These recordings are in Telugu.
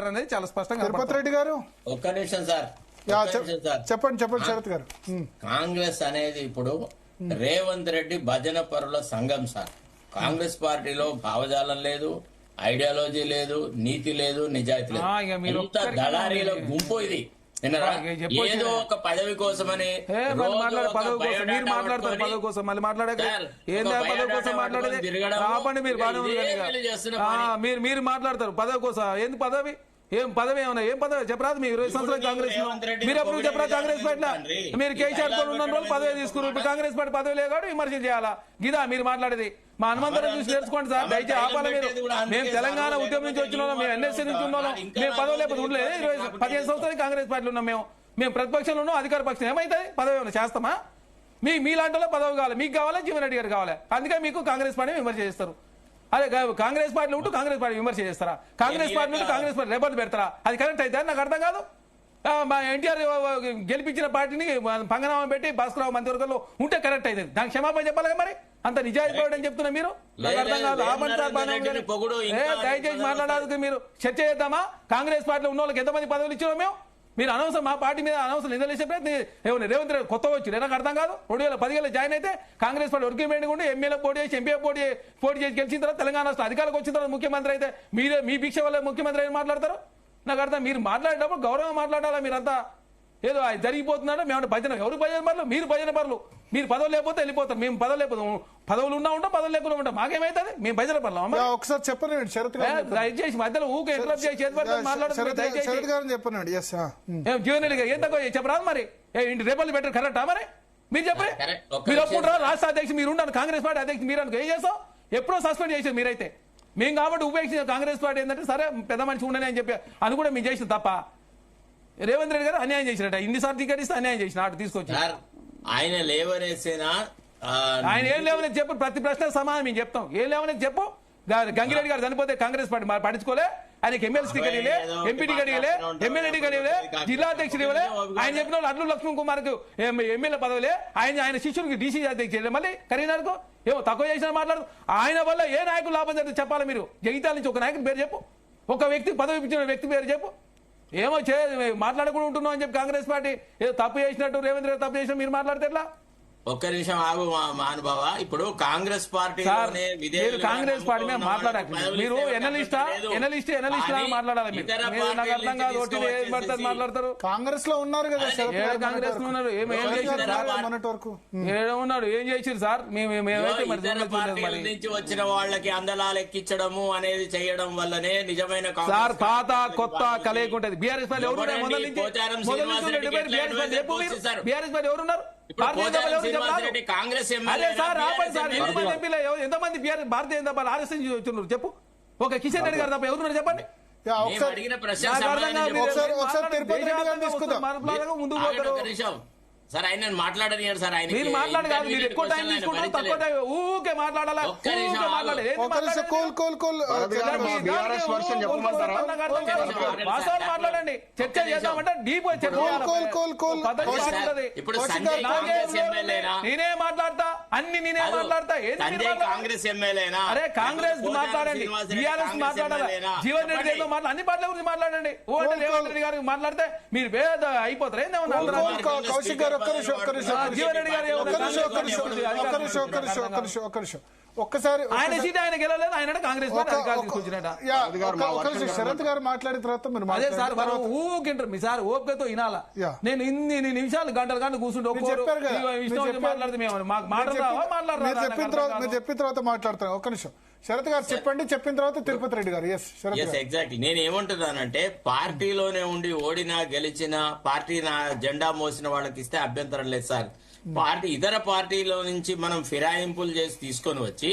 అంటారు అనేది చాలా స్పష్టంగా. తిరుపతి రెడ్డి గారు ఒక్క నిమిషం సార్, చెప్పండి శరత్ గారు. కాంగ్రెస్ అనేది ఇప్పుడు రేవంత్ రెడ్డి భజన పరుల సంఘం సార్. కాంగ్రెస్ పార్టీలో భావజాలం లేదు, ఐడియాలజీ లేదు, నీతి లేదు, నిజాయితీ లేదు. ఇంత దళారీల గుంపు ఇది. ఏదో ఒక పదవి కోసమని మీరు మాట్లాడతారు, పదవి కోసం మళ్ళీ మాట్లాడే మీరు మాట్లాడతారు పదవి కోసం. ఏంది పదవి? ఏం పదవి ఏమన్నా? ఏం పదవి చెప్పరాదు? మీరు 20 సంవత్సరాలు కాంగ్రెస్ మీరు ఎప్పుడు చెప్పరా? కాంగ్రెస్ పార్టీలో మీరు కేసీఆర్ తో ఉన్న రోజులు పదవి తీసుకున్నారు. ఇప్పుడు కాంగ్రెస్ పార్టీ పదవి లేకాడు విమర్శ చేయాలా? గిదా మీరు మాట్లాడేది? మా హనుమంతరం చూసి నేర్చుకోండి సార్, దయచేసి ఆపాలి మీరు. మేము తెలంగాణ ఉద్యమం నుంచి వచ్చిన వాళ్ళం, మేము ఎన్ఎస్సీ నుంచి ఉన్నాం. మేము పదవి లేకపోతే ఉండలేదు. 15 సంవత్సరాలు కాంగ్రెస్ పార్టీలో ఉన్నాం. మేము ప్రతిపక్షంలో ఉన్నాం, అధికార పక్షం. ఏమైతుంది? పదవి ఏమైనా చేస్తామా? మీలాంటి వాళ్ళ పదవి కావాలి, మీకు కావాలి, జీవన్ రెడ్డి గారు కావాలి. అందుకే మీకు కాంగ్రెస్ పార్టీ విమర్శ చేస్తారు. అదే కాంగ్రెస్ పార్టీలో ఉంటూ కాంగ్రెస్ పార్టీ విమర్శ చేస్తారా? కాంగ్రెస్ పార్టీ నుండి కాంగ్రెస్ పార్టీ రేపటి పెడతారా? అది కరెక్ట్ అయితే నాకు అర్థం కాదు. మా ఎన్టీఆర్ గెలిపించిన పార్టీని పంగనామం పెట్టి భాస్కరరావు మంత్రివర్గంలో ఉంటే కరెక్ట్ అయితే దానికి క్షమాపణ చెప్పాలి. మరి అంత నిజాయితీ అని చెప్తున్నా మీరు. నాకు అర్థం కాదు. దయచేసి మాట్లాడాలి. మీరు చర్చ చేద్దామా? కాంగ్రెస్ పార్టీలో ఉన్న వాళ్ళకి ఎంతమంది పదవులు ఇచ్చినాం మేము? మీరు అనవసరం మా పార్టీ మీద అనవసరం నిందలేసే ప్రయత్నం ఏమన్నా రేవంత్ రెడ్డి కొత్త వచ్చి నాకు అర్థం కాదు. 2010 జాయిన్ అయితే కాంగ్రెస్ పార్టీ వర్కింగ్ ప్రెసిడెంట్ ఉండి ఎమ్మెల్యే పోటీ చేసి ఎంపీ పోటీ చేసి గెలిచిన తర్వాత తెలంగాణ రాష్ట్ర అధికారులకు వచ్చిన తర్వాత ముఖ్యమంత్రి అయితే మీరే మీ భిక్ష వల్ల ముఖ్యమంత్రి అని మాట్లాడతారు. నాకు అర్థం. మీరు మాట్లాడేటప్పుడు గౌరవంగా మాట్లాడాలా. మీరంతా ఏదో జరిగిపోతున్నాడో మేము భజన. ఎవరు భజన పనులు? మీరు భజన పనులు. మీరు పదవులు లేకపోతే వెళ్ళిపోతారు. మేము పదవులు లేకపోతే పదవులు ఉన్నా ఉంటాం, పదవులు లేకుండా ఉంటాం. మాకేమైతుంది? మేము భజన పనులు. ఒకసారి చెప్పండి శరత్ గారు, దయచేసి మధ్యలో ఊకే ఇంటరప్ట్ చేసి చెప్పండి. జీవన్ రెడ్డి గారు ఏం తక్కువ చెప్పరాదు. మరి ఇంటి రేపల్లి బెటర్ కరెక్టా? మరి మీరు చెప్పండి. మీరు ఒప్పుకుంటారా? రాష్ట్ర అధ్యక్షుడు మీరు ఉండాలి, కాంగ్రెస్ పార్టీ అధ్యక్షుడు మీరు అనుకో ఏం చేస్తాం? ఎప్పుడో సస్పెండ్ చేశారు మీరైతే. మేము కాబట్టి ఉపేక్షించిన కాంగ్రెస్ పార్టీ ఏంటంటే సరే పెద్ద మనిషి ఉండని అని చెప్పి అది కూడా మేము చేసిన తప్ప. రేవంత్ రెడ్డి గారు అన్యాయం చేసినట్ట. ఇన్నిసార్లు టికెట్ ఇస్తే అన్యాయం చేసిన అటు తీసుకొచ్చి ఆయన లేవనేసేనా? ఆయన ఏం లేవనేది చెప్పు. ప్రతి ప్రశ్న సమాధానం మేము చెప్తాం. ఏం లేవనేది చెప్పు. గంగిరెడ్డి గారు చనిపోతే కాంగ్రెస్ పార్టీ పట్టించుకోలే. ఆయనకి ఎమ్మెల్సీ టికెట్ ఇవ్వలే, ఎంపీ టికెట్ ఇవ్వలే, ఎమ్మెల్యే టికెట్ ఇవ్వలే, జిల్లా అధ్యక్షుడు ఇవ్వలే. ఆయన చెప్పిన వాళ్ళు అడ్లు లక్ష్మణ్ కుమార్ కు ఎమ్మెల్యే పదవులే. ఆయన శిష్యుడికి డీసీ అధ్యక్షుడు. మళ్ళీ కరీంనగర్ కు ఏమో తక్కువ చేసినా మాట్లాడు. ఆయన వల్ల ఏ నాయకులు లాభం జరిగింది చెప్పాలి మీరు. జగిత్యాల నుంచి ఒక నాయకుడి పేరు చెప్పు. ఒక వ్యక్తికి పదవి ఇచ్చిన వ్యక్తి పేరు చెప్పు. ఏమో మాట్లాడకుండా ఉంటున్నాం అని చెప్పి కాంగ్రెస్ పార్టీ ఏదో తప్పు చేసినట్టు రేవంత్ రెడ్డి తప్పు చేసినా మీరు మాట్లాడితే ఎట్లా? ఒక్క నిమిషం ఆగు మహానుభావ. ఇప్పుడు కాంగ్రెస్ పార్టీ కాంగ్రెస్ పార్టీ మీద మాట్లాడాలి. మీరు ఎనలిస్ట్ మాట్లాడాలి. మాట్లాడతారు. కాంగ్రెస్ లో ఉన్నారు కదా, కాంగ్రెస్ లో ఉన్నారు. ఏం చేసారు సార్? నుంచి వచ్చిన వాళ్ళకి అందలాలు ఎక్కించడము అనేది చేయడం వల్లనే నిజమైన సార్ పాత కొత్త కలయికుంటది. బీఆర్ఎస్ పార్టీ ఎవరున్నారు? బీఆర్ఎస్ పార్టీ ఎవరున్నారు? కాంగ్రెస్ ఎంతమంది భారతీయ జనతా పార్టీ ఆర్ఎస్ నుంచి వచ్చిన్నారు చెప్పు. ఒక కిషన్ రెడ్డి గారు తప్ప ఎవరున్నారు చెప్పండి. అడిగిన ప్రశ్న ముందుకు పోతారు సార్. ఆయన మాట్లాడనియారు సార్. ఆయన మీరు మాట్లాడు కాదు, మీరు ఎక్కువ టైం తీసుకుంటారు, తక్కువ టైం ఊకే మాట్లాడాలి. వాస్తవాలు మాట్లాడండి. చర్చ చేద్దామంటే డీప్ చర్చ. ఇప్పుడు నేనే మాట్లాడతా, అన్ని నేనే మాట్లాడతా. కాంగ్రెస్ ఎమ్మెల్యేనా? అరే కాంగ్రెస్ మాట్లాడండి, టీఆర్ఎస్ మాట్లాడాలి, జీవన్ రెడ్డి ఏదో మాట్లాడాలి, అన్ని పార్టీల గురించి మాట్లాడండి. ఓ అంటే రేవంత్ రెడ్డి గారికి మాట్లాడితే మీరు పేద అయిపోతారు. కౌశిక్ గారు ఒక్కసారి ఆయన సీట్ ఆయన గెలవలేదు. ఆయన కాంగ్రెస్ శరత్ గారు మాట్లాడిన తర్వాత అదే సార్ ఊకింటారు. మీ సార్ ఓపికతో వినాలా? నేను ఇన్ని నిమిషాలు గంటలు కూర్చుంటే మాట్లాడితే మేము మాకు మాట్లాడరా చెప్పిన తర్వాత మాట్లాడతాను. ఒక్క నిమిషం శరత్ గారు చెప్పండి, చెప్పిన తర్వాత తిరుపతి రెడ్డి గారు. ఎగ్జాక్ట్లీ నేను ఏమంటున్నానంటే పార్టీలోనే ఉండి ఓడినా గెలిచినా పార్టీ జెండా మోసిన వాళ్ళకి ఇస్తే అభ్యంతరం లేదు సార్. పార్టీ ఇతర పార్టీలో నుంచి మనం ఫిరాయింపులు చేసి తీసుకొని వచ్చి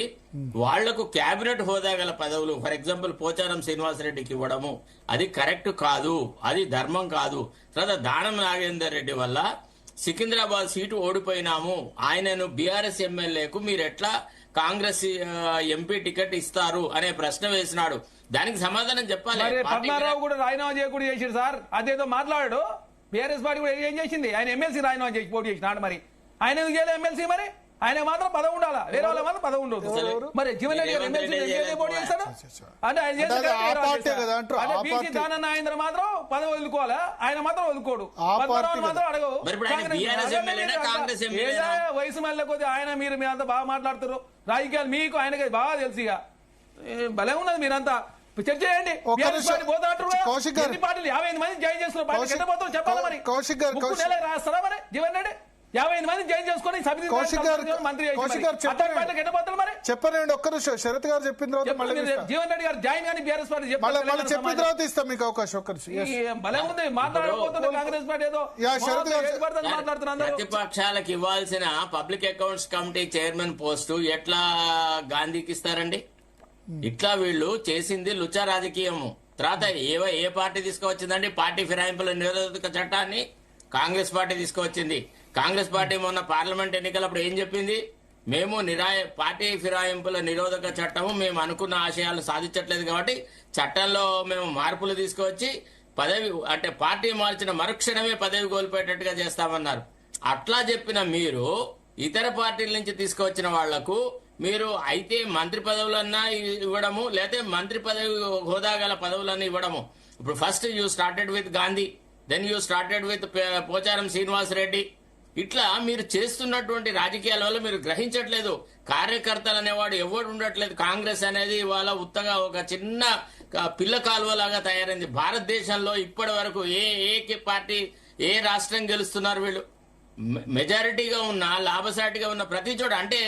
వాళ్లకు కేబినెట్ హోదా గల పదవులు ఫర్ ఎగ్జాంపుల్ పోచారం శ్రీనివాసరెడ్డికి ఇవ్వడము అది కరెక్ట్ కాదు, అది ధర్మం కాదు. తర్వాత దానం నాగేందర్ రెడ్డి వల్ల సికింద్రాబాద్ సీటు ఓడిపోయినాము, ఆయనను బీఆర్ఎస్ ఎమ్మెల్యేకు మీరు ఎట్లా కాంగ్రెస్ ఎంపీ టికెట్ ఇస్తారు అనే ప్రశ్న వేసినాడు. దానికి సమాధానం చెప్పాలి. పద్మారావు కూడా రాజీనామా చేయకూడదు చేసాడు సార్. అదేదో మాట్లాడాడు. బీఆర్ఎస్ పార్టీ కూడా ఏం చేసింది? ఆయన ఎమ్మెల్సీ రాజీనామా చేసి పోటీ చేసినాడు. మరి ఆయన ఎందుకు చేయలేదు ఎమ్మెల్సీ? మరి ఆయన మాత్రం పదవి ఉండాలా, వేరే వాళ్ళ మాత్రం పదవి ఉండదు. మరి జీవన్ రెడ్డి గారు ఎమ్మెల్సీ పోటీ చేస్తాడు అంటే ఆయన చేస్తే బీసీ దాన నాగేంద్ర మాత్రం పదవి వదులుకోవాలా, ఆయన మాత్రం వదులుకోడు, మాత్రం అడగవు. వయసు మళ్ళీ కొద్ది ఆయన మీరు అంతా బాగా మాట్లాడుతారు రాజకీయాలు, మీకు ఆయనకి బాగా తెలుసు. ఇక భలే ఉన్నది, మీరంతా చర్చ చేయండి. పార్టీలు 55 మంది జాయిన్ చేస్తున్నారు, చెప్పాలా మరి రాస్తారా మరి జీవన్ రెడ్డి 55 మంది జాయిన్ చేసుకుని మంత్రి మరి చెప్పండి. ఒక్క నిమిషం శరత్ గారు చెప్పిన తర్వాత జీవన్ రెడ్డి గారు జాయిన్ కానీ బీఆర్ఎస్ పార్టీ చెప్పిన తర్వాత ఇస్తాం మీకు అవకాశం. ఒక్క నిమిషం భలే ఉంది మాట్లాడకపోతుంది కాంగ్రెస్ పార్టీ ఏదో మాట్లాడుతున్నారు. ప్రతిపక్షాలకు ఇవ్వాల్సిన public accounts committee chairman post ఎట్లా గాంధీకి ఇస్తారండి? ఇట్లా వీళ్ళు చేసింది లుచా రాజకీయము. తర్వాత ఏ పార్టీ తీసుకువచ్చిందండి పార్టీ ఫిరాయింపుల నిరోధక చట్టాన్ని? కాంగ్రెస్ పార్టీ తీసుకువచ్చింది. కాంగ్రెస్ పార్టీ మొన్న పార్లమెంట్ ఎన్నికలప్పుడు ఏం చెప్పింది? మేము పార్టీ ఫిరాయింపుల నిరోధక చట్టము మేము అనుకున్న ఆశయాలు సాధించట్లేదు కాబట్టి చట్టంలో మేము మార్పులు తీసుకువచ్చి పదవి అంటే పార్టీ మార్చిన మరుక్షణమే పదవి కోల్పోయేటట్టుగా చేస్తామన్నారు. అట్లా చెప్పిన మీరు ఇతర పార్టీల నుంచి తీసుకువచ్చిన వాళ్లకు మీరు అయితే మంత్రి పదవులన్నా ఇవ్వడము, లేకపోతే మంత్రి పదవి హోదా గల పదవులన్నీ ఇవ్వడము. ఇప్పుడు first you started with Gandhi, then you started with Pocharam Srinivas Reddy. ఇట్లా మీరు చేస్తున్నటువంటి రాజకీయాల వల్ల మీరు గ్రహించట్లేదు. కార్యకర్తలు అనేవాడు ఎవడు ఉండట్లేదు. కాంగ్రెస్ అనేది ఇవాళ ఉత్తగా ఒక చిన్న పిల్ల కాలువలాగా తయారైంది. భారతదేశంలో ఇప్పటి వరకు ఏ పార్టీ ఏ రాష్ట్రం గెలుస్తున్నారు వీళ్ళు? మెజారిటీగా ఉన్న లాభసాటిగా ఉన్న ప్రతి చోట అంటే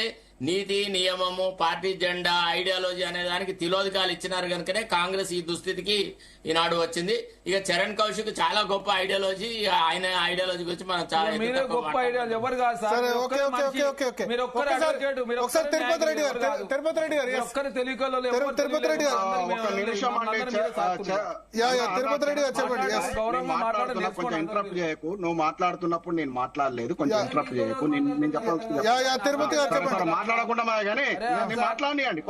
నీతి నియమము పార్టీ జెండా ఐడియాలజీ అనే దానికి తిలోదకాలు ఇచ్చినారు కనుకనే కాంగ్రెస్ ఈ దుస్థితికి ఈనాడు వచ్చింది. ఇక చరణ్ కౌశిక్ చాలా గొప్ప ఐడియాలజీ, ఆయన ఐడియాలజీ గురించి మనం చాలా గొప్ప ఐడియాలజీ ఎవరు కాదు సార్. తిరుపతి రెడ్డి గారు తిరుపతి రెడ్డి గారు చెప్పండి. కొంచెం ఇంటరప్ట్ చేయకు, నువ్వు మాట్లాడుతున్నప్పుడు నేను మాట్లాడలేదు, కొంచెం ఇంటరప్ట్ చేయకు. నేను చెప్పాల్సింది తిరుపతి గారు చెప్పండి. మాట్లాడకుండా కానీ మాట్లాడియండి.